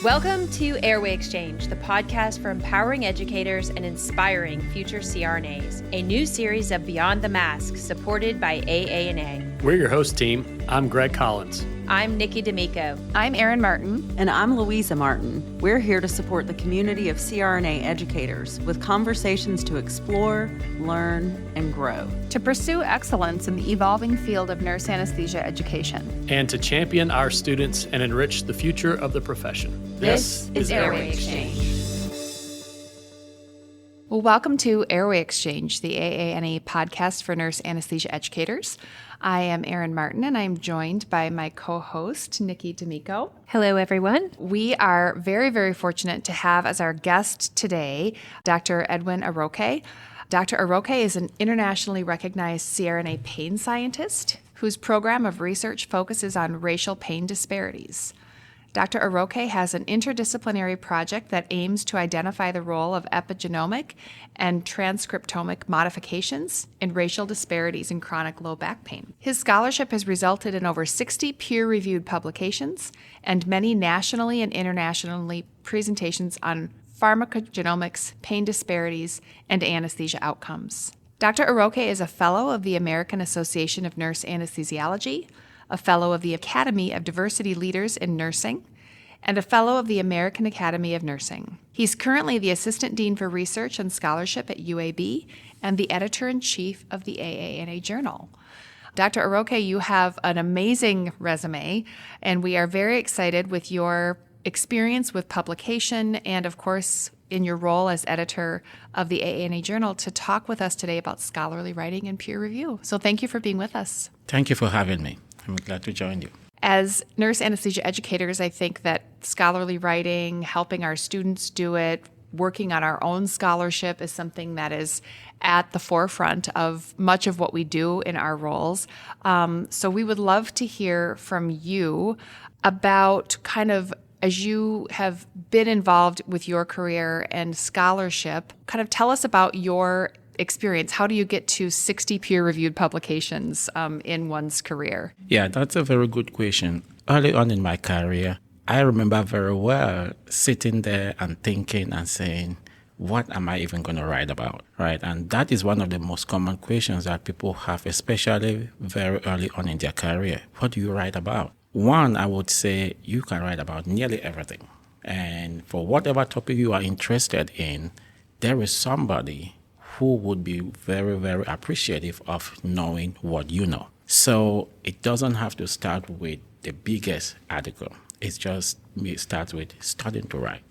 Welcome to Airway Exchange, the podcast for empowering educators and inspiring future CRNAs, a new series of Beyond the Mask supported by AANA. We're your host team. I'm Greg Collins. I'm Nickie D'Amico. I'm Erin Martin. And I'm Louisa Martin. We're here to support the community of CRNA educators with conversations to explore, learn, and grow. To pursue excellence in the evolving field of nurse anesthesia education. And to champion our students and enrich the future of the profession. This is Airway Exchange. Well, welcome to Airway Exchange, the AANA podcast for nurse anesthesia educators. I am Erin Martin, and I'm joined by my co-host, Nickie D'Amico. Hello, everyone. We are very, very fortunate to have as our guest today Dr. Edwin Aroke. Dr. Aroke is an internationally recognized CRNA pain scientist whose program of research focuses on racial pain disparities. Dr. Aroke has an interdisciplinary project that aims to identify the role of epigenomic and transcriptomic modifications in racial disparities in chronic low back pain. His scholarship has resulted in over 60 peer-reviewed publications and many nationally and internationally presentations on pharmacogenomics, pain disparities, and anesthesia outcomes. Dr. Aroke is a fellow of the American Association of Nurse Anesthesiology, a fellow of the Academy of Diversity Leaders in Nursing, and a fellow of the American Academy of Nursing. He's currently the Assistant Dean for Research and Scholarship at UAB and the Editor-in-Chief of the AANA Journal. Dr. Aroke, you have an amazing resume, and we are very excited with your experience with publication and, of course, in your role as editor of the AANA Journal to talk with us today about scholarly writing and peer review. So thank you for being with us. Thank you for having me. I'm glad to join you. As nurse anesthesia educators, I think that scholarly writing, helping our students do it, working on our own scholarship is something that is at the forefront of much of what we do in our roles. So we would love to hear from you about kind of, as you have been involved with your career and scholarship, kind of tell us about your experience. How do you get to 60 peer-reviewed publications in one's career? Yeah, that's a very good question. Early on in my career, I remember very well sitting there and thinking and saying, what am I even going to write about, right? And that is one of the most common questions that people have, especially very early on in their career. What do you write about? One, I would say you can write about nearly everything. And for whatever topic you are interested in, there is somebody who would be very, very appreciative of knowing what you know. So it doesn't have to start with the biggest article. It just starts with starting to write.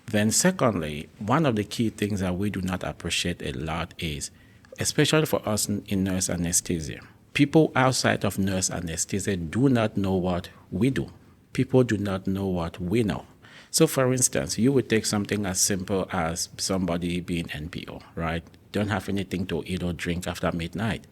Then secondly, one of the key things that we do not appreciate a lot is, especially for us in nurse anesthesia, people outside of nurse anesthesia do not know what we do. People do not know what we know. So for instance, you would take something as simple as somebody being NPO, right? Don't have anything to eat or drink after midnight.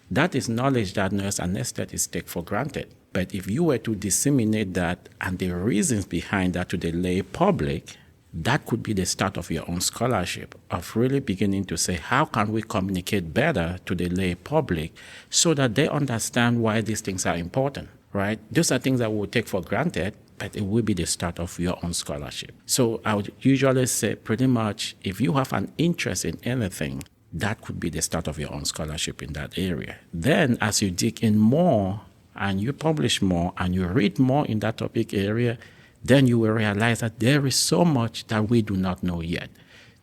That is knowledge that nurse anesthetists take for granted. But if you were to disseminate that and the reasons behind that to the lay public, that could be the start of your own scholarship, of really beginning to say, how can we communicate better to the lay public so that they understand why these things are important, right? Those are things that we would take for granted, but it will be the start of your own scholarship. So I would usually say pretty much if you have an interest in anything, that could be the start of your own scholarship in that area. Then as you dig in more and you publish more and you read more in that topic area, then you will realize that there is so much that we do not know yet.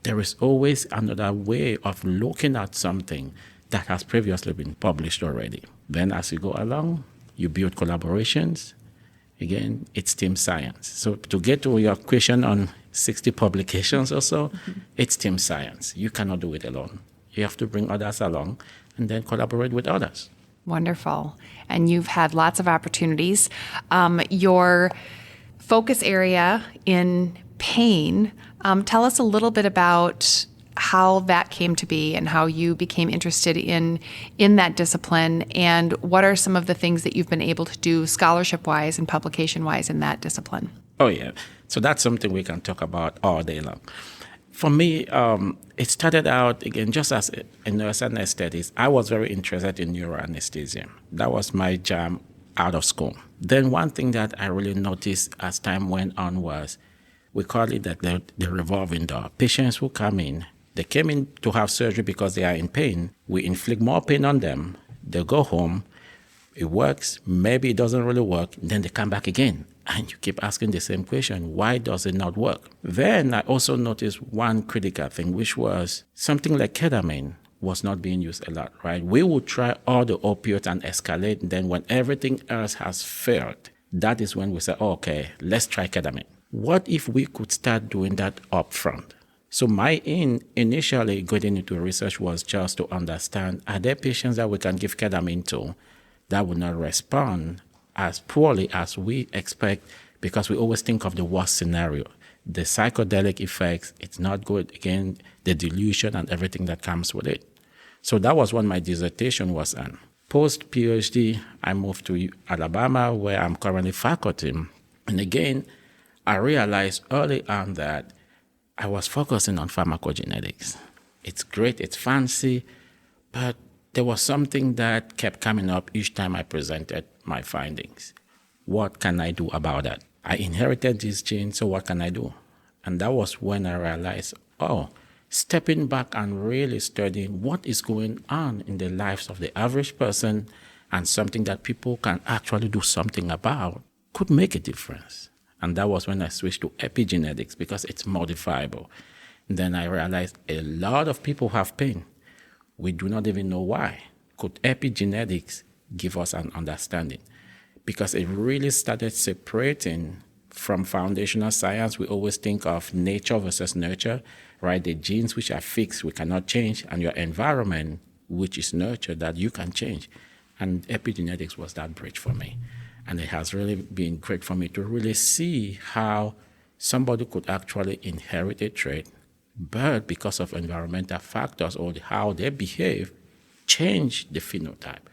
There is always another way of looking at something that has previously been published already. Then as you go along, you build collaborations. Again, it's team science. So to get to your question on 60 publications or so, it's team science. You cannot do it alone. You have to bring others along and then collaborate with others. Wonderful. And you've had lots of opportunities. Your focus area in pain, tell us a little bit about how that came to be and how you became interested in that discipline, and what are some of the things that you've been able to do scholarship-wise and publication-wise in that discipline? Oh, yeah. So that's something we can talk about all day long. For me, it started out, again, just as a nurse anesthetist. I was very interested in neuroanesthesia. That was my jam out of school. Then one thing that I really noticed as time went on was We call it the revolving door. Patients who come in, they came in to have surgery because they are in pain. We inflict more pain on them. They go home. It works. Maybe it doesn't really work. Then they come back again. And you keep asking the same question. Why does it not work? Then I also noticed one critical thing, which was something like ketamine was not being used a lot, right? We would try all the opioids and escalate. And then when everything else has failed, that is when we say, oh, okay, let's try ketamine. What if we could start doing that up front? So my initially getting into research was just to understand, are there patients that we can give ketamine to that will not respond as poorly as we expect, because we always think of the worst scenario. The psychedelic effects, it's not good. Again, the delusion and everything that comes with it. So that was what my dissertation was on. Post-PhD, I moved to Alabama, where I'm currently faculty. And again, I realized early on that I was focusing on pharmacogenetics. It's great, it's fancy, but there was something that kept coming up each time I presented my findings. What can I do about that? I inherited this gene, so what can I do? And that was when I realized, stepping back and really studying what is going on in the lives of the average person and something that people can actually do something about could make a difference. And that was when I switched to epigenetics because it's modifiable. And then I realized a lot of people have pain. We do not even know why. Could epigenetics give us an understanding? Because it really started separating from foundational science. We always think of nature versus nurture, right? The genes which are fixed, we cannot change, and your environment, which is nurture, that you can change. And epigenetics was that bridge for me. And it has really been great for me to really see how somebody could actually inherit a trait, but because of environmental factors or how they behave, change the phenotype.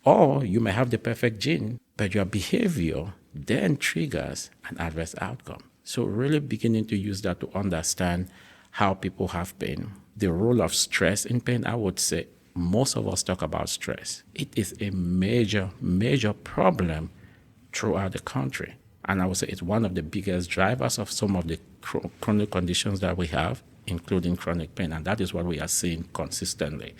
Or you may have the perfect gene, but your behavior then triggers an adverse outcome. So really beginning to use that to understand how people have pain. The role of stress in pain, I would say most of us talk about stress. It is a major, major problem throughout the country. And I would say it's one of the biggest drivers of some of the chronic conditions that we have, including chronic pain. And that is what we are seeing consistently,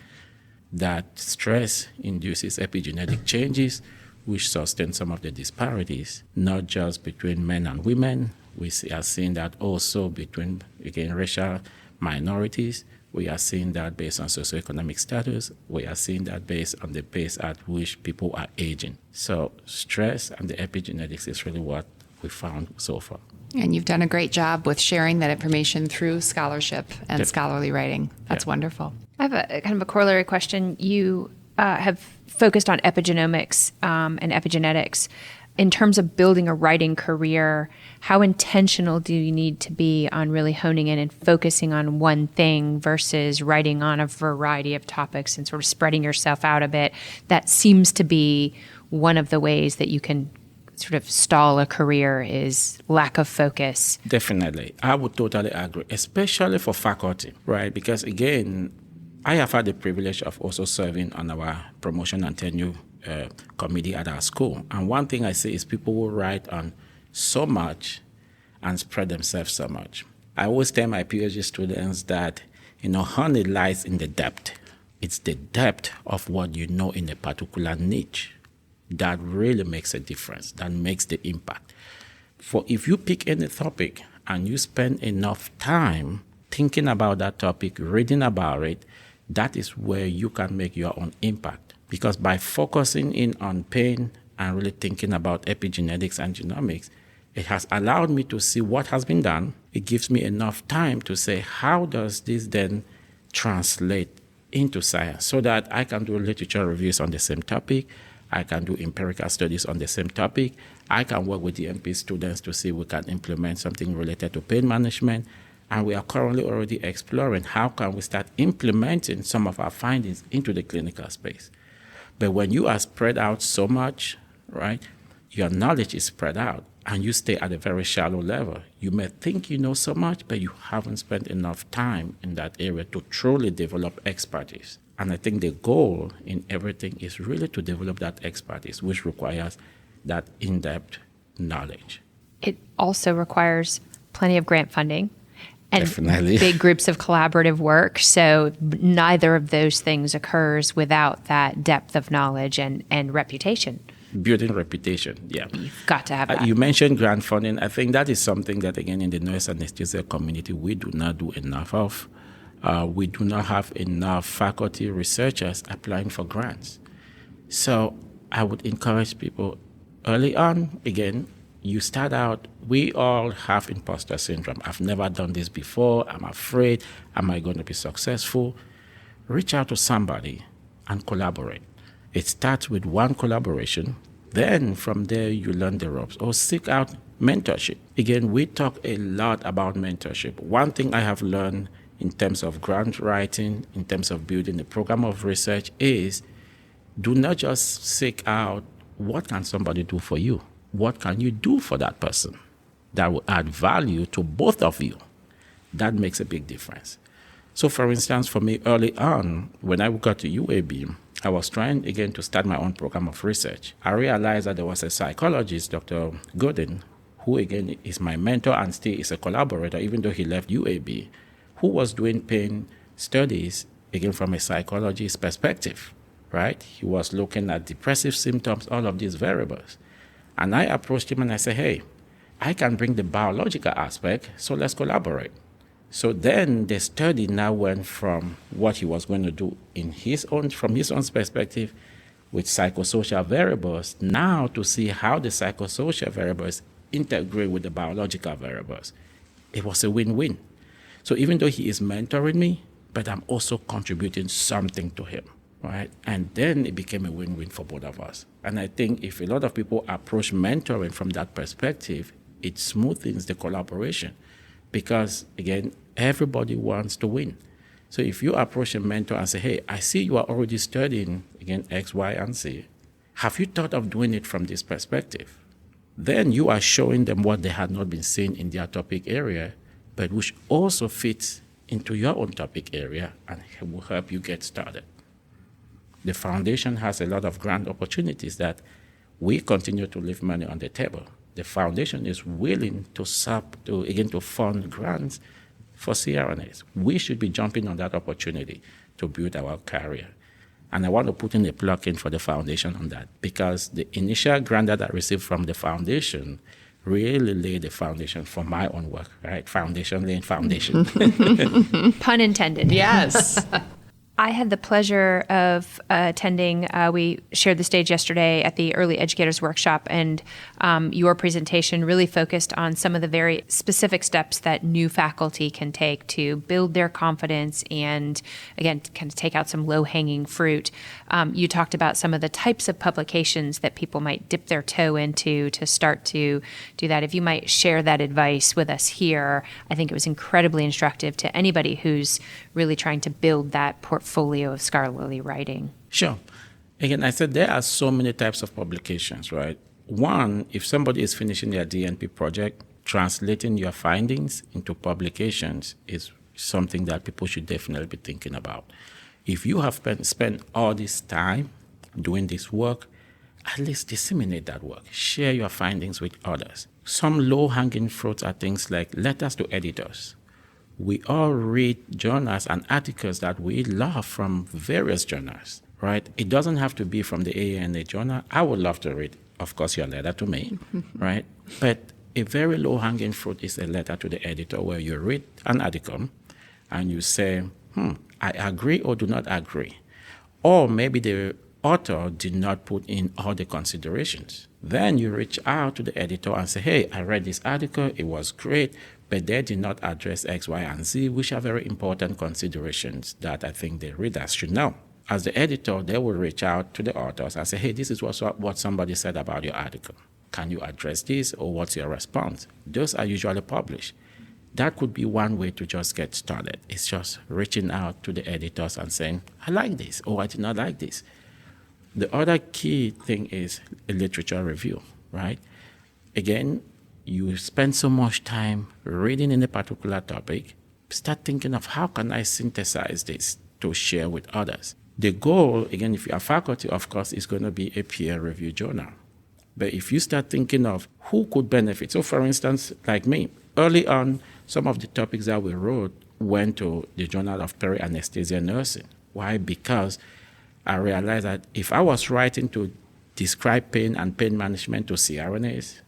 that stress induces epigenetic changes, which sustain some of the disparities, not just between men and women. We are seeing that also between, again, racial minorities. We are seeing that based on socioeconomic status. We are seeing that based on the pace at which people are aging. So stress and the epigenetics is really what we found so far. And you've done a great job with sharing that information through scholarship and scholarly writing. That's wonderful. I have a kind of a corollary question. You have focused on epigenomics and epigenetics. In terms of building a writing career, how intentional do you need to be on really honing in and focusing on one thing versus writing on a variety of topics and sort of spreading yourself out a bit? That seems to be one of the ways that you can sort of stall a career, is lack of focus. Definitely. I would totally agree, especially for faculty, right? Because again, I have had the privilege of also serving on our promotion and tenure committee at our school. And one thing I see is people will write on so much and spread themselves so much. I always tell my PhD students that, honey lies in the depth. It's the depth of what you know in a particular niche that really makes a difference, that makes the impact. For if you pick any topic and you spend enough time thinking about that topic, reading about it, that is where you can make your own impact. Because by focusing in on pain and really thinking about epigenetics and genomics, it has allowed me to see what has been done. It gives me enough time to say, how does this then translate into science, so that I can do literature reviews on the same topic, I can do empirical studies on the same topic, I can work with the MP students to see if we can implement something related to pain management. And we are currently already exploring how can we start implementing some of our findings into the clinical space. But when you are spread out so much, right, your knowledge is spread out and you stay at a very shallow level. You may think you know so much, but you haven't spent enough time in that area to truly develop expertise. And I think the goal in everything is really to develop that expertise, which requires that in-depth knowledge. It also requires plenty of grant funding, and Definitely. big groups of collaborative work. So neither of those things occurs without that depth of knowledge and reputation. Building reputation, yeah. You've got to have that. You mentioned grant funding. I think that is something that, again, in the nurse anesthesia community, we do not do enough of. We do not have enough faculty researchers applying for grants. So I would encourage people early on, again, you start out, we all have imposter syndrome. I've never done this before. I'm afraid. Am I going to be successful? Reach out to somebody and collaborate. It starts with one collaboration. Then from there, you learn the ropes or seek out mentorship. Again, we talk a lot about mentorship. One thing I have learned in terms of grant writing, in terms of building a program of research is do not just seek out what can somebody do for you. What can you do for that person that will add value to both of you? That makes a big difference. So for instance, for me early on, when I got to UAB, I was trying again to start my own program of research. I realized that there was a psychologist, Dr. Godin, who again is my mentor and still is a collaborator, even though he left UAB, who was doing pain studies, again from a psychologist perspective, right? He was looking at depressive symptoms, all of these variables. And I approached him and I said, hey, I can bring the biological aspect, so let's collaborate. So then the study now went from what he was going to do from his own perspective with psychosocial variables, now to see how the psychosocial variables integrate with the biological variables. It was a win-win. So even though he is mentoring me, but I'm also contributing something to him, right? And then it became a win-win for both of us. And I think if a lot of people approach mentoring from that perspective, it smoothens the collaboration. Because, again, everybody wants to win. So if you approach a mentor and say, hey, I see you are already studying, again, X, Y, and Z. Have you thought of doing it from this perspective? Then you are showing them what they had not been seeing in their topic area, but which also fits into your own topic area and will help you get started. The foundation has a lot of grant opportunities that we continue to leave money on the table. The foundation is willing to fund grants for CRNAs. We should be jumping on that opportunity to build our career. And I want to put in a plug in for the foundation on that, because the initial grant that I received from the foundation really laid the foundation for my own work, right? Foundation laying foundation. Pun intended. Yes. I had the pleasure of attending, we shared the stage yesterday at the Early Educators Workshop, and your presentation really focused on some of the very specific steps that new faculty can take to build their confidence and, again, kind of take out some low-hanging fruit. You talked about some of the types of publications that people might dip their toe into to start to do that. If you might share that advice with us here, I think it was incredibly instructive to anybody who's really trying to build that portfolio of scholarly writing. Sure. Again, I said there are so many types of publications, right? One, if somebody is finishing their DNP project, translating your findings into publications is something that people should definitely be thinking about. If you have spent all this time doing this work, at least disseminate that work. Share your findings with others. Some low-hanging fruits are things like letters to editors. We all read journals and articles that we love from various journals, right? It doesn't have to be from the AANA Journal. I would love to read, of course, your letter to me, right? But a very low-hanging fruit is a letter to the editor where you read an article and you say, I agree or do not agree. Or maybe the author did not put in all the considerations. Then you reach out to the editor and say, hey, I read this article, it was great, but they did not address X, Y, and Z, which are very important considerations that I think the readers should know. As the editor, they will reach out to the authors and say, hey, this is what somebody said about your article. Can you address this, or what's your response? Those are usually published. That could be one way to just get started. It's just reaching out to the editors and saying, I like this, or I did not like this. The other key thing is a literature review, right? Again, you spend so much time reading in a particular topic, start thinking of how can I synthesize this to share with others. The goal, again, if you are faculty, of course, is going to be a peer review journal. But if you start thinking of who could benefit, so for instance, like me, early on, some of the topics that we wrote went to the Journal of Peri-Anesthesia Nursing. Why? Because I realized that if I was writing to describe pain and pain management to CRNAs,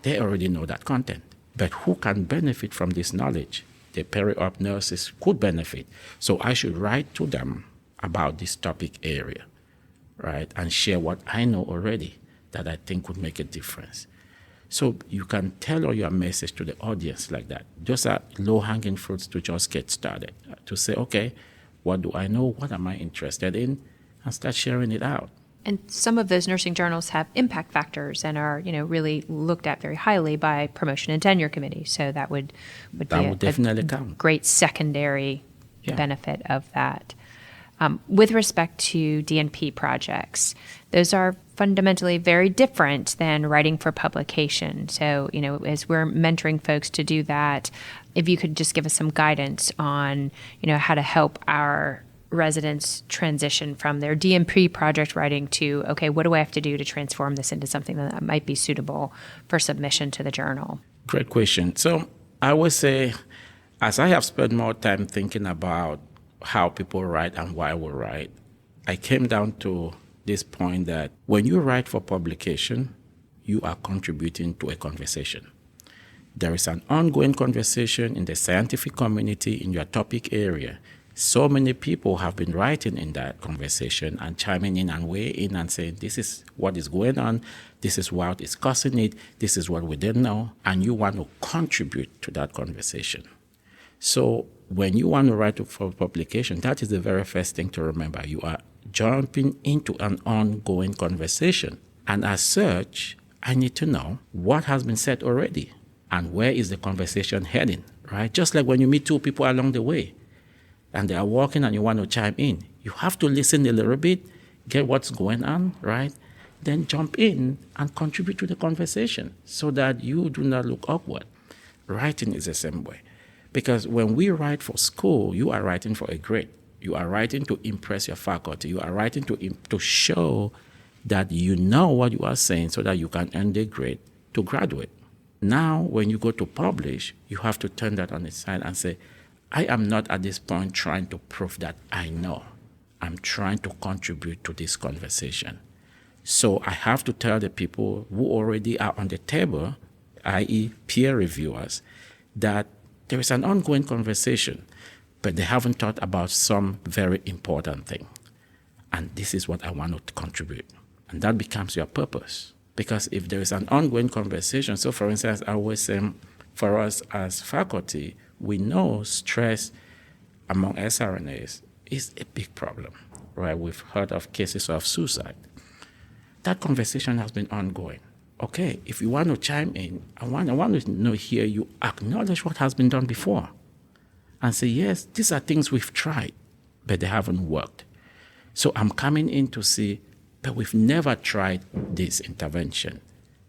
they already know that content. But who can benefit from this knowledge? The peri-op nurses could benefit. So I should write to them about this topic area, right? And share what I know already that I think would make a difference. So you can tailor your message to the audience like that. Just low-hanging fruits to just get started. To say, okay, what do I know? What am I interested in? And start sharing it out. And some of those nursing journals have impact factors and are, really looked at very highly by promotion and tenure committees. So that would be definitely a count. Great secondary benefit of that. With respect to DNP projects, those are fundamentally very different than writing for publication. So, as we're mentoring folks to do that, if you could just give us some guidance on, how to help our residents transition from their DNP project writing to, okay, what do I have to do to transform this into something that might be suitable for submission to the journal? Great question. So I would say, as I have spent more time thinking about how people write and why we write, I came down to this point that when you write for publication, you are contributing to a conversation. There is an ongoing conversation in the scientific community in your topic area. So many people have been writing in that conversation and chiming in and weighing in and saying, this is what is going on, this is what is causing it, this is what we didn't know, and you want to contribute to that conversation. So when you want to write for publication, that is the very first thing to remember. You are jumping into an ongoing conversation. And as such, I need to know what has been said already and where is the conversation heading, right? Just like when you meet two people along the way and they are walking and you want to chime in, you have to listen a little bit, get what's going on, right? Then jump in and contribute to the conversation so that you do not look awkward. Writing is the same way. Because when we write for school, you are writing for a grade. You are writing to impress your faculty. You are writing to show that you know what you are saying so that you can earn the grade to graduate. Now, when you go to publish, you have to turn that on its side and say, I am not at this point trying to prove that I know. I'm trying to contribute to this conversation. So I have to tell the people who already are on the table, i.e. peer reviewers, that there is an ongoing conversation, but they haven't thought about some very important thing. And this is what I want to contribute. And that becomes your purpose. Because if there is an ongoing conversation, so for instance, I always say, for us as faculty, we know stress among SRNAs is a big problem, right? We've heard of cases of suicide. That conversation has been ongoing. Okay, if you want to chime in, I want to hear you acknowledge what has been done before and say, yes, these are things we've tried, but they haven't worked. So I'm coming in to see, but we've never tried this intervention.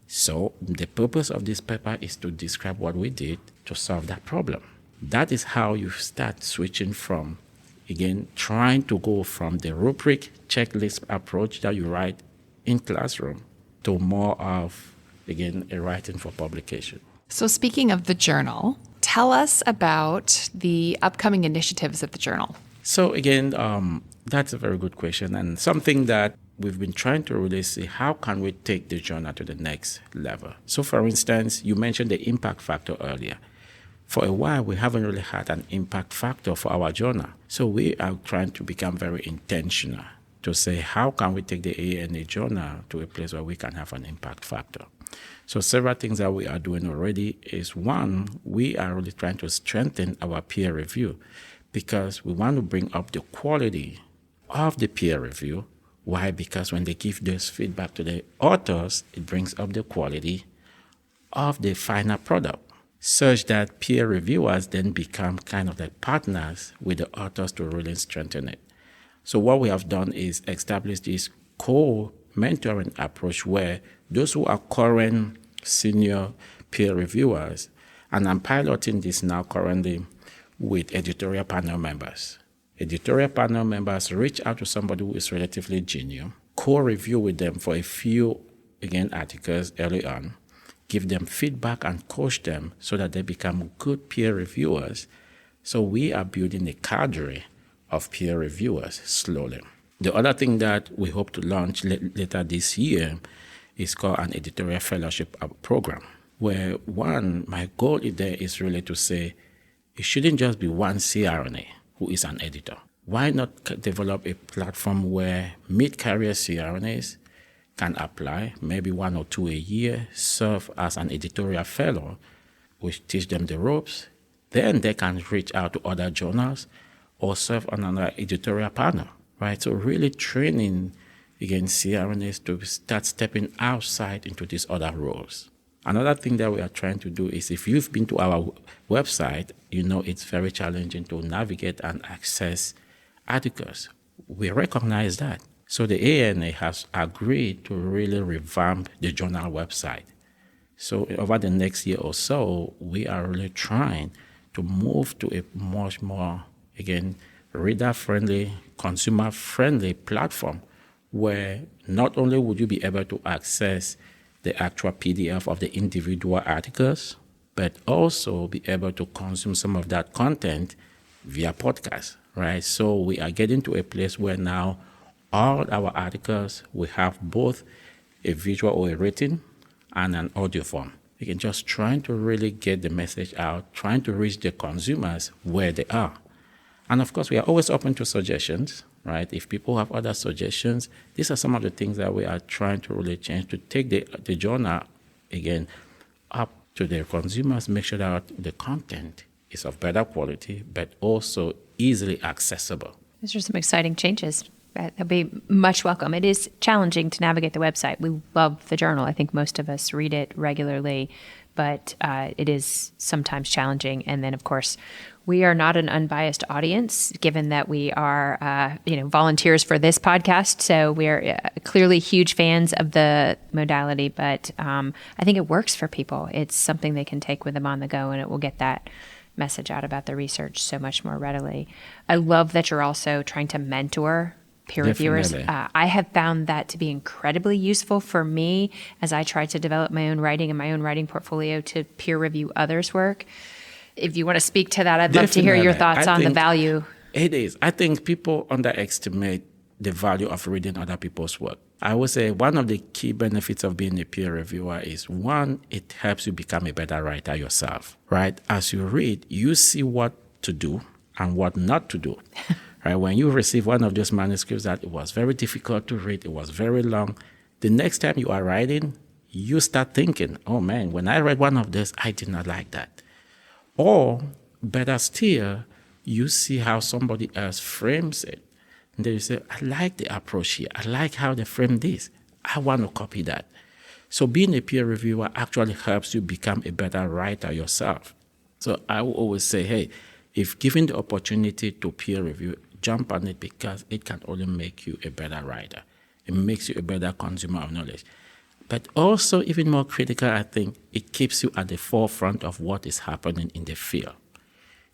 So the purpose of this paper is to describe what we did to solve that problem. That is how you start switching from, again, trying to go from the rubric checklist approach that you write in classroom to more of, again, a writing for publication. So speaking of the journal, tell us about the upcoming initiatives of the journal. So again, that's a very good question and something that we've been trying to really see how can we take the journal to the next level. So for instance, you mentioned the impact factor earlier. For a while, we haven't really had an impact factor for our journal. So we are trying to become very intentional to say, how can we take the AANA Journal to a place where we can have an impact factor? So several things that we are doing already is, one, we are really trying to strengthen our peer review because we want to bring up the quality of the peer review. Why? Because when they give this feedback to the authors, it brings up the quality of the final product, such that peer reviewers then become kind of like partners with the authors to really strengthen it. So what we have done is establish this co-mentoring approach where those who are current senior peer reviewers, and I'm piloting this now currently with editorial panel members. Editorial panel members reach out to somebody who is relatively junior, co-review with them for a few again, articles early on, give them feedback and coach them so that they become good peer reviewers. So we are building a cadre of peer reviewers slowly. The other thing that we hope to launch later this year is called an editorial fellowship program, where my goal there is really to say, it shouldn't just be one CRNA who is an editor. Why not develop a platform where mid-career CRNAs can apply, maybe 1 or 2 a year, serve as an editorial fellow, which teach them the ropes. Then they can reach out to other journals or serve on another editorial panel, right? So really training, again, CRNAs to start stepping outside into these other roles. Another thing that we are trying to do is, if you've been to our website, you know it's very challenging to navigate and access articles. We recognize that. So the AANA has agreed to really revamp the journal website. So over the next year or so, we are really trying to move to a much more, again, reader-friendly, consumer-friendly platform where not only would you be able to access the actual PDF of the individual articles, but also be able to consume some of that content via podcast, right? So we are getting to a place where now all our articles, we have both a visual or a written and an audio form. Again, just trying to really get the message out, trying to reach the consumers where they are. And of course, we are always open to suggestions, right? If people have other suggestions, these are some of the things that we are trying to really change to take the journal, again, up to the consumers, make sure that the content is of better quality, but also easily accessible. Those are some exciting changes. That'll be much welcome. It is challenging to navigate the website. We love the journal. I think most of us read it regularly, but it is sometimes challenging. And then, of course, we are not an unbiased audience, given that we are, volunteers for this podcast. So we are clearly huge fans of the modality, but I think it works for people. It's something they can take with them on the go, and it will get that message out about the research so much more readily. I love that you're also trying to mentor peer reviewers. I have found that to be incredibly useful for me as I try to develop my own writing and my own writing portfolio to peer review others' work. If you want to speak to that, I'd love to hear your thoughts on the value. It is. I think people underestimate the value of reading other people's work. I would say one of the key benefits of being a peer reviewer is, one, it helps you become a better writer yourself, right? As you read, you see what to do and what not to do. Right? When you receive one of those manuscripts that it was very difficult to read, it was very long, the next time you are writing, you start thinking, oh man, when I read one of this, I did not like that. Or better still, you see how somebody else frames it. And then you say, I like the approach here. I like how they frame this. I want to copy that. So being a peer reviewer actually helps you become a better writer yourself. So I will always say, hey, if given the opportunity to peer review, jump on it, because it can only make you a better writer. It makes you a better consumer of knowledge. But also, even more critical, I think, it keeps you at the forefront of what is happening in the field.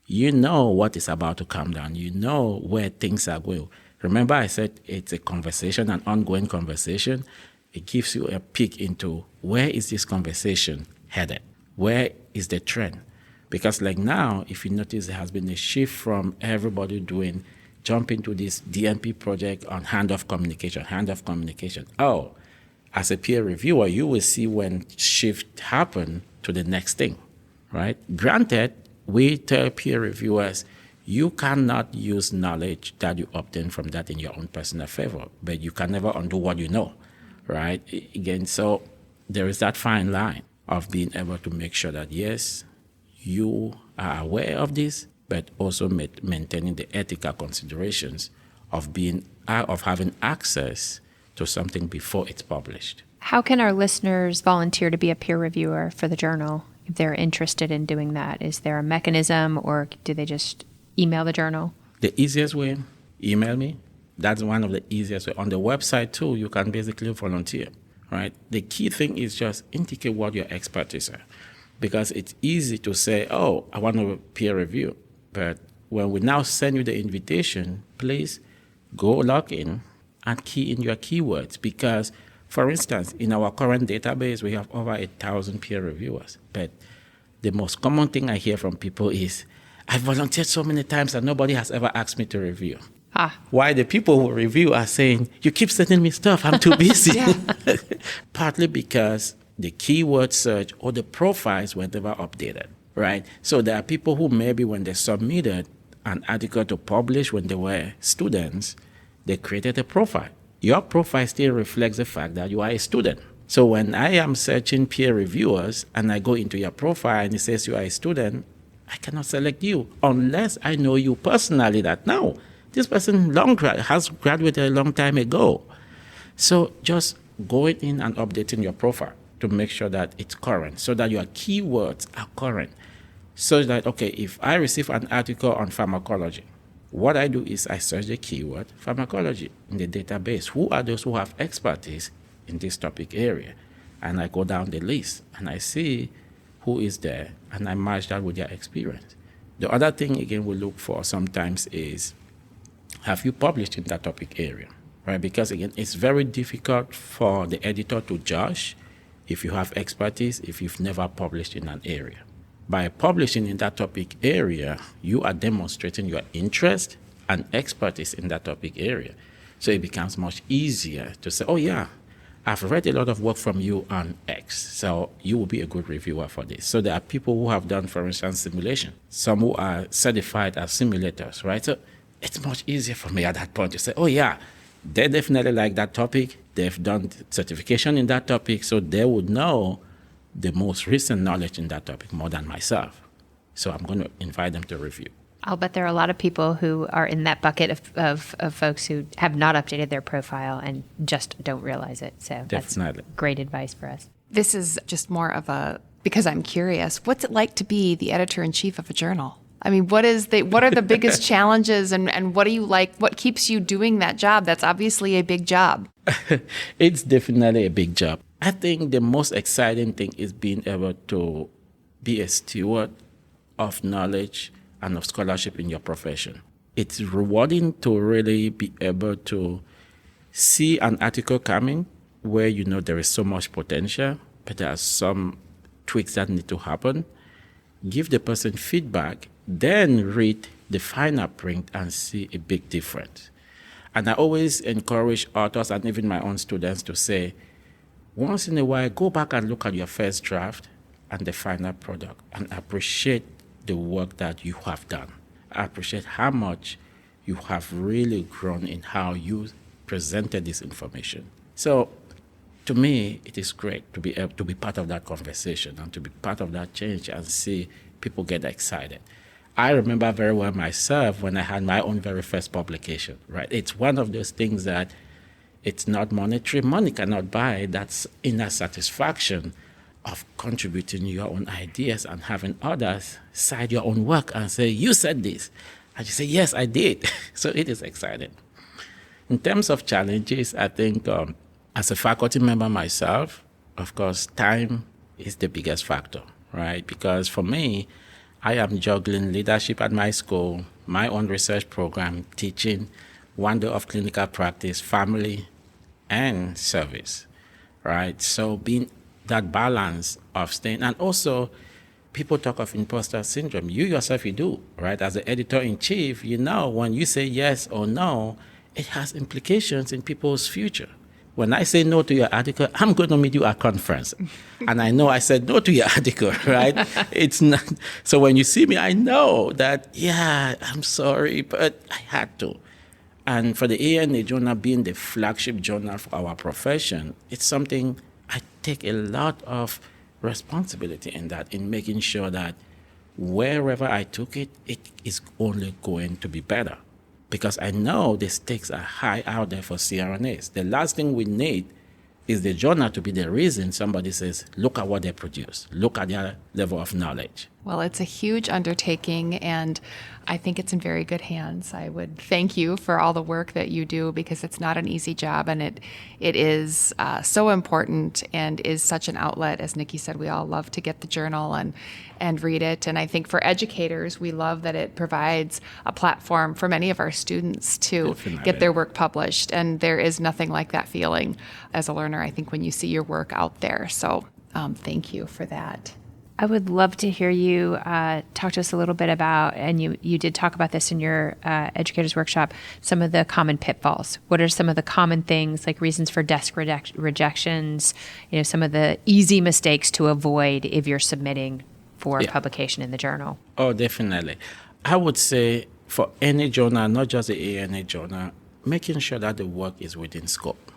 You know what is about to come down. You know where things are going. Remember I said it's a conversation, an ongoing conversation. It gives you a peek into where is this conversation headed? Where is the trend? Because like now, if you notice, there has been a shift from everybody jump into this DMP project on handoff communication. Oh, as a peer reviewer, you will see when shift happen to the next thing, right? Granted, we tell peer reviewers, you cannot use knowledge that you obtain from that in your own personal favor, but you can never undo what you know, right? Again, so there is that fine line of being able to make sure that, yes, you are aware of this, but also maintaining the ethical considerations of having access to something before it's published. How can our listeners volunteer to be a peer reviewer for the journal if they're interested in doing that? Is there a mechanism, or do they just email the journal? The easiest way, email me. That's one of the easiest ways. On the website too, you can basically volunteer, right? The key thing is just indicate what your expertise are. Because it's easy to say, oh, I want to peer review. But when we now send you the invitation, please go log in and key in your keywords, because For instance, in our current database, we have over 1,000 peer reviewers. But the most common thing I hear from people is, I volunteered so many times and nobody has ever asked me to review. Why the people who review are saying, you keep sending me stuff, I'm too busy. Partly because the keyword search or the profiles were never updated, right? So there are people who maybe when they submitted an article to publish when they were students, they created a profile. Your profile still reflects the fact that you are a student. So when I am searching peer reviewers and I go into your profile and it says you are a student, I cannot select you unless I know you personally that now this person has graduated a long time ago. So just going in and updating your profile to make sure that it's current, so that your keywords are current. So that, okay, if I receive an article on pharmacology, what I do is I search the keyword pharmacology in the database. Who are those who have expertise in this topic area? And I go down the list and I see who is there and I match that with their experience. The other thing, again, we look for sometimes is, have you published in that topic area? Right? Because, again, it's very difficult for the editor to judge if you have expertise if you've never published in an area. By publishing in that topic area, you are demonstrating your interest and expertise in that topic area. So it becomes much easier to say, oh yeah, I've read a lot of work from you on X, so you will be a good reviewer for this. So there are people who have done, for instance, simulation, some who are certified as simulators, right? So it's much easier for me at that point to say, oh yeah, they definitely like that topic. They've done certification in that topic, so they would know the most recent knowledge in that topic more than myself. So I'm going to invite them to review. I'll bet there are a lot of people who are in that bucket of folks who have not updated their profile and just don't realize it. So Definitely. That's great advice for us. This is just more of because I'm curious, what's it like to be the editor-in-chief of a journal? I mean, what are the biggest challenges and what do you like? What keeps you doing that job? That's obviously a big job. It's definitely a big job. I think the most exciting thing is being able to be a steward of knowledge and of scholarship in your profession. It's rewarding to really be able to see an article coming where you know there is so much potential, but there are some tweaks that need to happen. Give the person feedback, then read the final print and see a big difference. And I always encourage authors and even my own students to say, once in a while, go back and look at your first draft and the final product and appreciate the work that you have done. I appreciate how much you have really grown in how you presented this information. So to me, it is great to be able to be part of that conversation and to be part of that change and see people get excited. I remember very well myself when I had my own very first publication, right? It's one of those things that it's not monetary. Money cannot buy that inner satisfaction of contributing your own ideas and having others cite your own work and say, you said this. And you say, yes, I did. So it is exciting. In terms of challenges, I think as a faculty member myself, of course, time is the biggest factor, right? Because for me, I am juggling leadership at my school, my own research program, teaching, 1 day of clinical practice, family, and service, right? So being that balance of staying, and also people talk of imposter syndrome. You yourself, you do, right? As the editor-in-chief, you know when you say yes or no, it has implications in people's future. When I say no to your article, I'm going to meet you at conference. And I know I said no to your article, right? It's not. So when you see me, I know that, yeah, I'm sorry, but I had to. And for the AANA Journal being the flagship journal for our profession, it's something I take a lot of responsibility in that, in making sure that wherever I took it, it is only going to be better. Because I know the stakes are high out there for CRNAs. The last thing we need is the journal to be the reason somebody says, look at what they produce, look at their level of knowledge. Well, it's a huge undertaking, and I think it's in very good hands. I would thank you for all the work that you do, because it's not an easy job, and it is so important and is such an outlet. As Nickie said, we all love to get the journal and read it. And I think for educators, we love that it provides a platform for many of our students to get their work published. And there is nothing like that feeling as a learner, I think, when you see your work out there. So thank you for that. I would love to hear you talk to us a little bit about, and you did talk about this in your educators workshop, some of the common pitfalls. What are some of the common things, like reasons for desk rejections, some of the easy mistakes to avoid if you're submitting for publication in the journal? Oh, definitely. I would say for any journal, not just the AANA Journal, making sure that the work is within scope,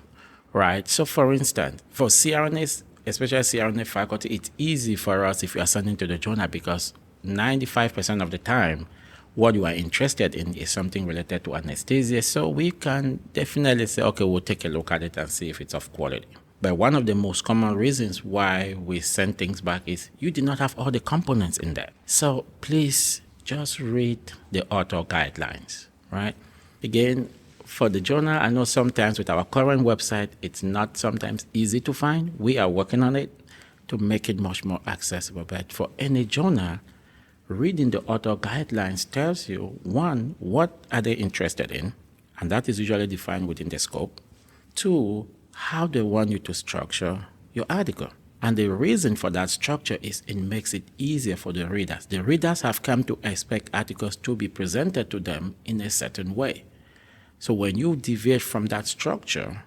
right? So for instance, for CRNAs, especially CRNA faculty, it's easy for us if you are sending to the journal, because 95% of the time, what you are interested in is something related to anesthesia. So we can definitely say, okay, we'll take a look at it and see if it's of quality. But one of the most common reasons why we send things back is you did not have all the components in there. So please just read the author guidelines, right? Again, for the journal, I know sometimes with our current website, it's not sometimes easy to find. We are working on it to make it much more accessible. But for any journal, reading the author guidelines tells you, one, what are they interested in? And that is usually defined within the scope. Two, how they want you to structure your article. And the reason for that structure is it makes it easier for the readers. The readers have come to expect articles to be presented to them in a certain way. So when you deviate from that structure,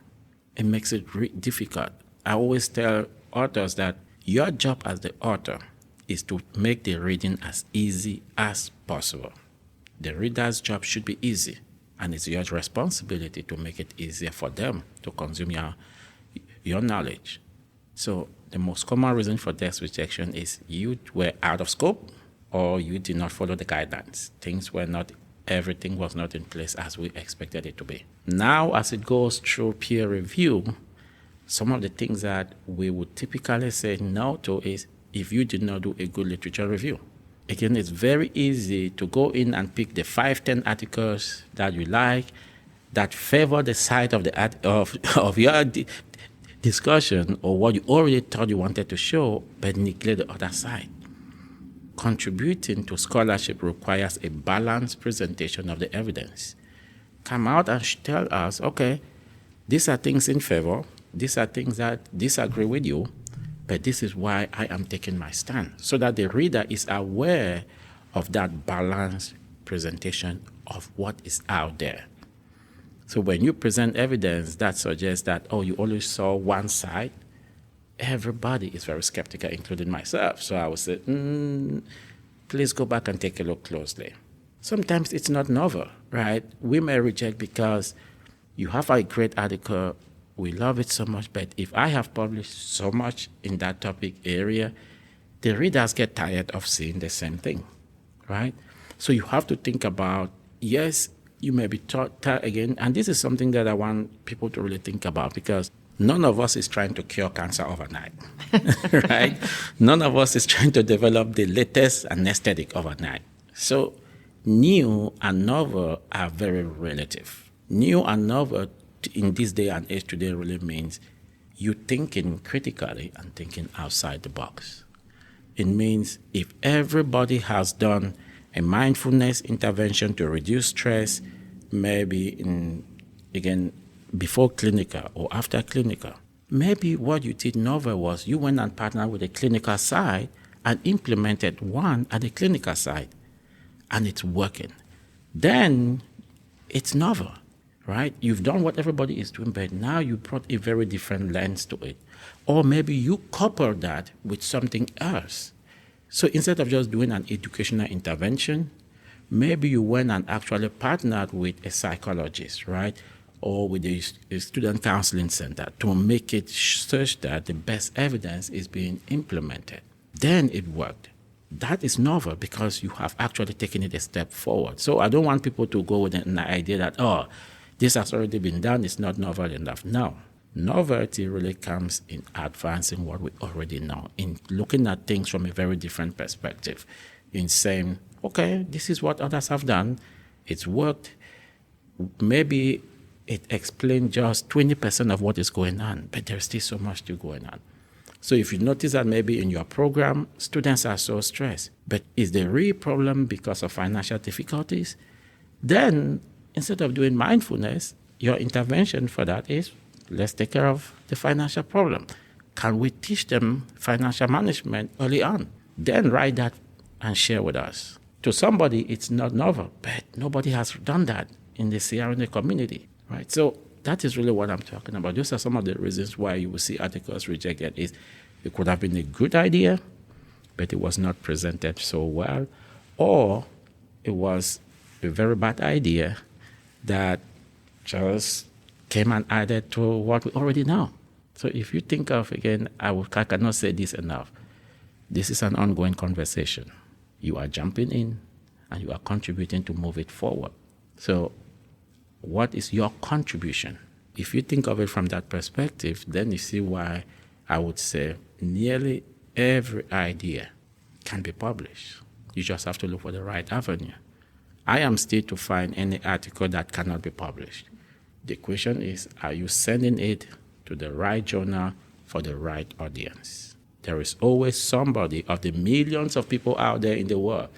it makes it difficult. I always tell authors that your job as the author is to make the reading as easy as possible. The reader's job should be easy, and it's your responsibility to make it easier for them to consume your knowledge. So the most common reason for desk rejection is you were out of scope or you did not follow the guidelines. Everything was not in place as we expected it to be. Now, as it goes through peer review, some of the things that we would typically say no to is if you did not do a good literature review. Again, it's very easy to go in and pick the 5-10 articles that you like, that favor the side of your discussion or what you already thought you wanted to show, but neglect the other side. Contributing to scholarship requires a balanced presentation of the evidence. Come out and tell us, okay, these are things in favor, these are things that disagree with you, but this is why I am taking my stand, so that the reader is aware of that balanced presentation of what is out there. So when you present evidence that suggests that, you only saw one side, everybody is very skeptical, including myself. So I would say, please go back and take a look closely. Sometimes it's not novel, right? We may reject because you have a great article, we love it so much, but if I have published so much in that topic area, the readers get tired of seeing the same thing, right? So you have to think about, yes, you may be taught again, and this is something that I want people to really think about, because none of us is trying to cure cancer overnight, right? None of us is trying to develop the latest anesthetic overnight. So new and novel are very relative. New and novel in this day and age today really means you thinking critically and thinking outside the box. It means if everybody has done a mindfulness intervention to reduce stress, maybe before clinical or after clinical, maybe what you did novel was you went and partnered with the clinical side and implemented one at the clinical side, and it's working. Then it's novel, right? You've done what everybody is doing, but now you brought a very different lens to it. Or maybe you couple that with something else. So instead of just doing an educational intervention, maybe you went and actually partnered with a psychologist, right? Or with a student counseling center to make it such that the best evidence is being implemented. Then it worked. That is novel because you have actually taken it a step forward. So I don't want people to go with an idea that, this has already been done, it's not novel enough. No. Novelty really comes in advancing what we already know, in looking at things from a very different perspective. in saying, okay, this is what others have done. It's worked. Maybe it explains just 20% of what is going on, but there's still so much still going on. So if you notice that maybe in your program, students are so stressed, but is the real problem because of financial difficulties? Then instead of doing mindfulness, your intervention for that is, let's take care of the financial problem. Can we teach them financial management early on? Then write that and share with us. To somebody, it's not novel, but nobody has done that in the CRNA community, right? So that is really what I'm talking about. Those are some of the reasons why you will see articles rejected. It could have been a good idea, but it was not presented so well, or it was a very bad idea that just came and added to what we already know. So if you think of, again, I cannot say this enough. This is an ongoing conversation. You are jumping in and you are contributing to move it forward. So what is your contribution? If you think of it from that perspective, then you see why I would say nearly every idea can be published. You just have to look for the right avenue. I am still to find any article that cannot be published. The question is, are you sending it to the right journal for the right audience? There is always somebody of the millions of people out there in the world,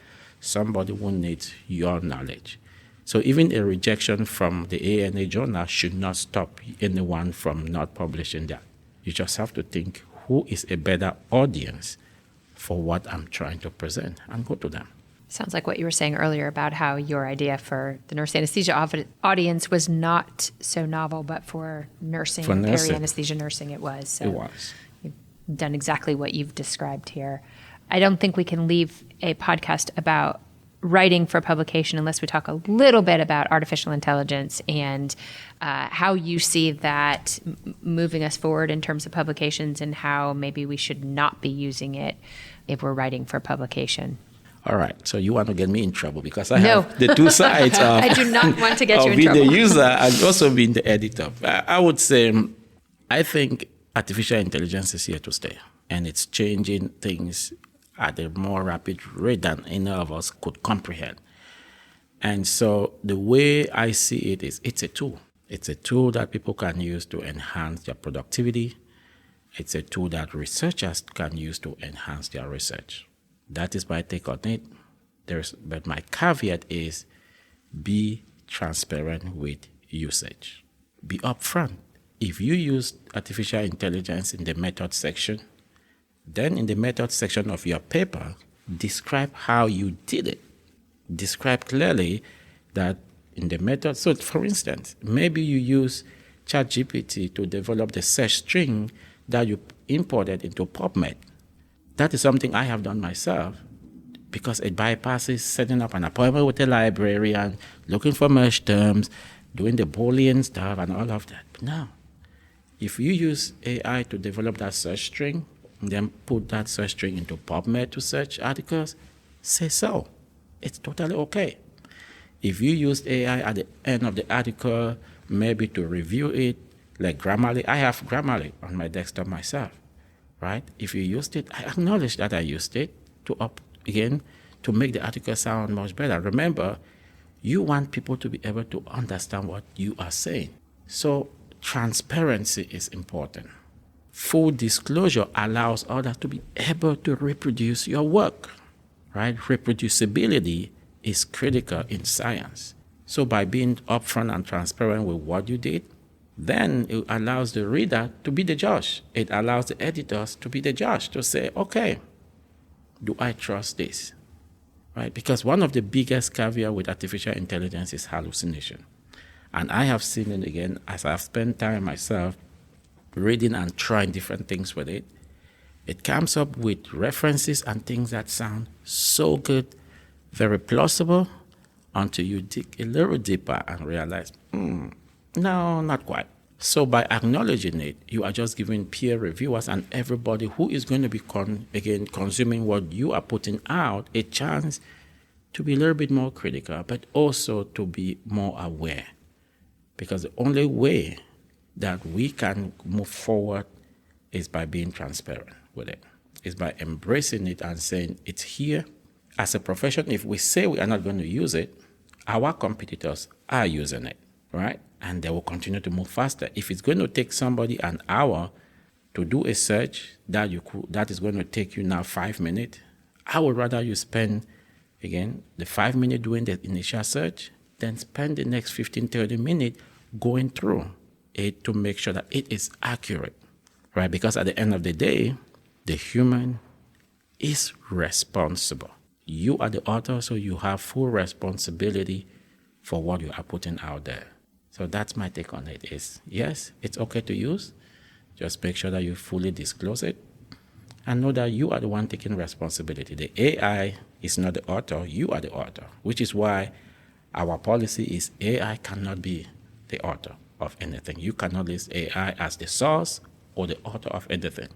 somebody who needs your knowledge. So even a rejection from the AANA Journal should not stop anyone from not publishing that. You just have to think, who is a better audience for what I'm trying to present, and go to them. Sounds like what you were saying earlier about how your idea for the nurse anesthesia audience was not so novel, but for nursing, peri-anesthesia nursing it was. So it was. You've done exactly what you've described here. I don't think we can leave a podcast about writing for publication unless we talk a little bit about artificial intelligence and how you see that moving us forward in terms of publications, and how maybe we should not be using it if we're writing for publication. All right, so you want to get me in trouble because I have the two sides of, I do not want to get you in being trouble. the user and also being the editor. I would say, I think artificial intelligence is here to stay, and it's changing things at a more rapid rate than any of us could comprehend. And so the way I see it is, it's a tool. It's a tool that people can use to enhance their productivity. It's a tool that researchers can use to enhance their research. That is my take on it. But my caveat is, be transparent with usage. Be upfront. If you use artificial intelligence in the method section, then in the method section of your paper, describe how you did it. Describe clearly that in the method. So for instance, maybe you use ChatGPT to develop the search string that you imported into PubMed. That is something I have done myself because it bypasses setting up an appointment with a librarian, looking for merge terms, doing the Boolean stuff and all of that. But now, if you use AI to develop that search string, and then put that search string into PubMed to search articles, say so. It's totally okay. If you used AI at the end of the article, maybe to review it, like Grammarly, I have Grammarly on my desktop myself, right? If you used it, I acknowledge that I used it to make the article sound much better. Remember, you want people to be able to understand what you are saying. So transparency is important. Full disclosure allows others to be able to reproduce your work, right? Reproducibility is critical in science. So by being upfront and transparent with what you did, then it allows the reader to be the judge. It allows the editors to be the judge, to say, okay, do I trust this? Right? Because one of the biggest caveats with artificial intelligence is hallucination. And I have seen it again as I've spent time myself reading and trying different things with it. It comes up with references and things that sound so good, very plausible, until you dig a little deeper and realize, no, not quite. So by acknowledging it, you are just giving peer reviewers and everybody who is going to be consuming what you are putting out a chance to be a little bit more critical, but also to be more aware. Because the only way that we can move forward is by being transparent with it. It's by embracing it and saying, it's here, as a profession, if we say we are not going to use it, our competitors are using it, right? And they will continue to move faster. If it's going to take somebody an hour to do a search that is going to take you now 5 minutes, I would rather you spend, again, the 5 minutes doing the initial search, then spend the next 15, 30 minutes going through it to make sure that it is accurate, right? Because at the end of the day, the human is responsible. You are the author, so you have full responsibility for what you are putting out there. So that's my take on it is, yes, it's okay to use. Just make sure that you fully disclose it and know that you are the one taking responsibility. The AI is not the author, you are the author, which is why our policy is AI cannot be the author of anything. You cannot list AI as the source or the author of anything,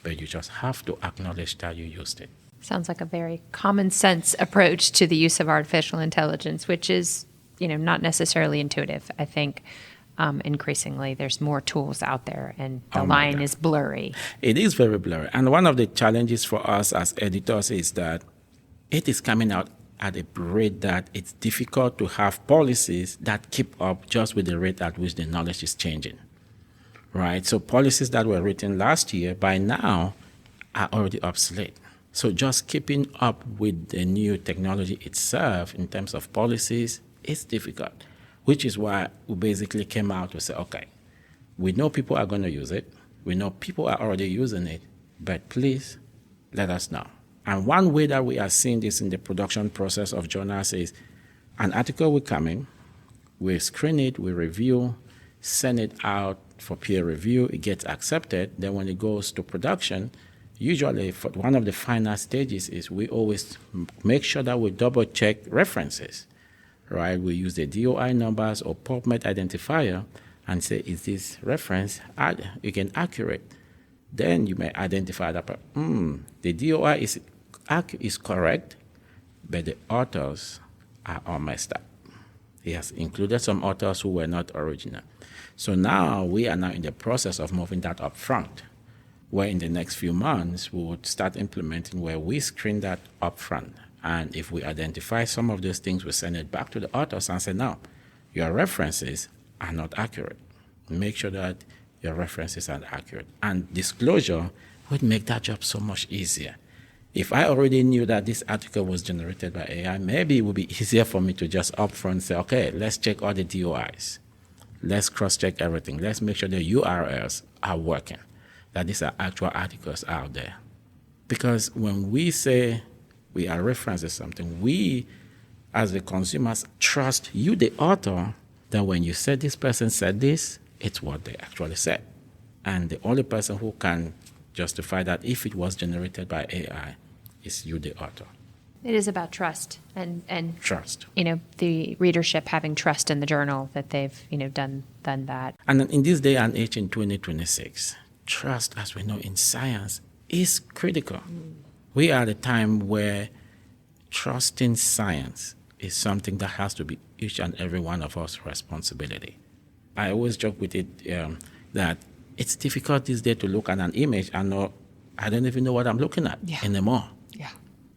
but you just have to acknowledge that you used it. Sounds like a very common sense approach to the use of artificial intelligence, which is, not necessarily intuitive. I think increasingly there's more tools out there and the line is blurry. It is very blurry. And one of the challenges for us as editors is that it is coming out at a rate that it's difficult to have policies that keep up just with the rate at which the knowledge is changing, right? So policies that were written last year by now are already obsolete. So just keeping up with the new technology itself in terms of policies is difficult, which is why we basically came out to say, okay, we know people are going to use it. We know people are already using it, but please let us know. And one way that we are seeing this in the production process of journals is an article will come in, we screen it, we review, send it out for peer review, it gets accepted. Then when it goes to production, usually for one of the final stages is we always make sure that we double check references, right? We use the DOI numbers or PubMed identifier and say, is this reference again accurate? Then you may identify that the DOI is correct, but the authors are all messed up. He has included some authors who were not original. So now we are now in the process of moving that up front, where in the next few months we would start implementing where we screen that up front. And if we identify some of those things, we send it back to the authors and say, no, your references are not accurate. Make sure that your references are accurate. And disclosure would make that job so much easier. If I already knew that this article was generated by AI, maybe it would be easier for me to just upfront say, okay, let's check all the DOIs. Let's cross-check everything. Let's make sure the URLs are working, that these are actual articles out there. Because when we say we are referencing something, we, as the consumers, trust you, the author, that when you said this person said this, it's what they actually said. And the only person who can justify that if it was generated by AI is you, the author. It is about trust and trust. The readership having trust in the journal that they've done that. And in this day and age in 2026, trust, as we know in science, is critical. We are at a time where trusting science is something that has to be each and every one of us responsibility. I always joke with it that it's difficult these days to look at an image and know, I don't even know what I'm looking at anymore. Yeah.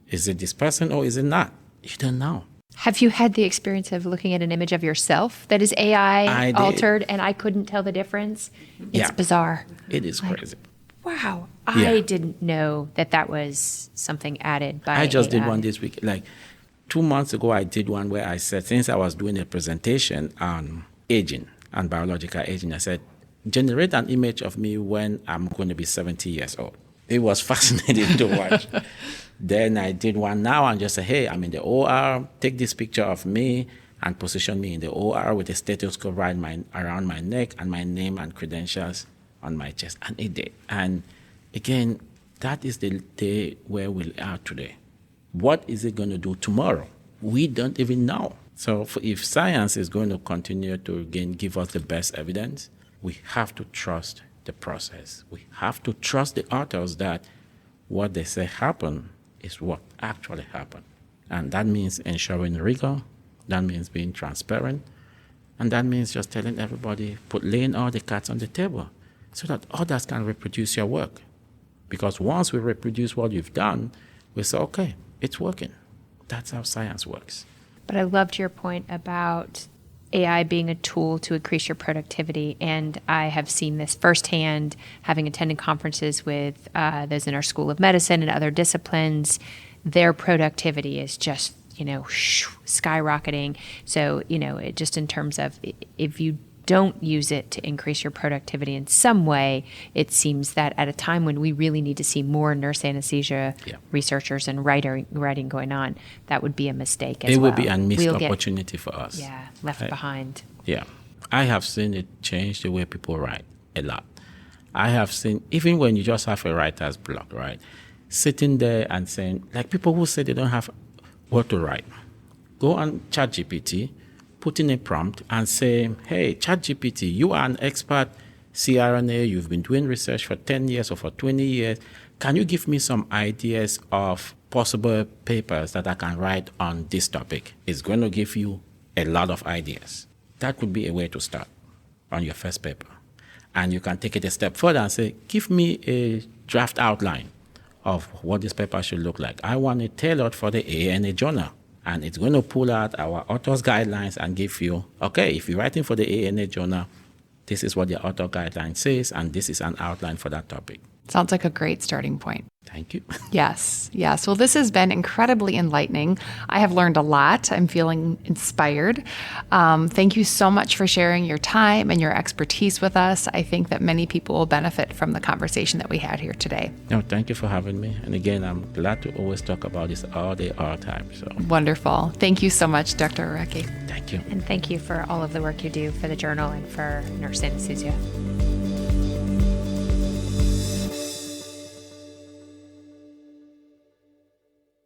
Is it this person or is it not? You don't know. Have you had the experience of looking at an image of yourself that is AI altered and I couldn't tell the difference? It's bizarre. It is crazy. Wow. I didn't know that was something added by I just AI. did one this week. Like 2 months ago, I did one where I said, since I was doing a presentation on aging and biological aging, I said, generate an image of me when I'm going to be 70 years old. It was fascinating to watch. Then I did one now and just say, hey, I'm in the OR, take this picture of me and position me in the OR with a stethoscope around my neck and my name and credentials on my chest. And it did. And again, that is the day where we are today. What is it going to do tomorrow? We don't even know. So if science is going to continue to again give us the best evidence, we have to trust the process. We have to trust the authors that what they say happened is what actually happened. And that means ensuring rigor. That means being transparent. And that means just telling everybody, laying all the cards on the table so that others can reproduce your work. Because once we reproduce what you've done, we say, okay, it's working. That's how science works. But I loved your point about AI being a tool to increase your productivity. And I have seen this firsthand, having attended conferences with those in our School of Medicine and other disciplines. Their productivity is just, skyrocketing. So, just in terms of if you don't use it to increase your productivity in some way, it seems that at a time when we really need to see more nurse anesthesia researchers and writing going on, that would be a mistake as well. It would be a missed opportunity for us. Left behind. Yeah. I have seen it change the way people write a lot. I have seen, even when you just have a writer's block, right? Sitting there and saying, like people who say they don't have what to write, go on ChatGPT, put in a prompt and say, hey, ChatGPT, you are an expert CRNA, you've been doing research for 10 years or for 20 years. Can you give me some ideas of possible papers that I can write on this topic? It's going to give you a lot of ideas. That could be a way to start on your first paper. And you can take it a step further and say, give me a draft outline of what this paper should look like. I want it tailored for the AANA Journal. And it's going to pull out our author's guidelines and give you, okay, if you're writing for the AANA Journal, this is what the author guideline says, and this is an outline for that topic. Sounds like a great starting point. Thank you. Yes. Well, this has been incredibly enlightening. I have learned a lot. I'm feeling inspired. Thank you so much for sharing your time and your expertise with us. I think that many people will benefit from the conversation that we had here today. No, thank you for having me. And again, I'm glad to always talk about this all day, all time. So wonderful. Thank you so much, Dr. Aroke. Thank you. And thank you for all of the work you do for the journal and for nurse anesthesia.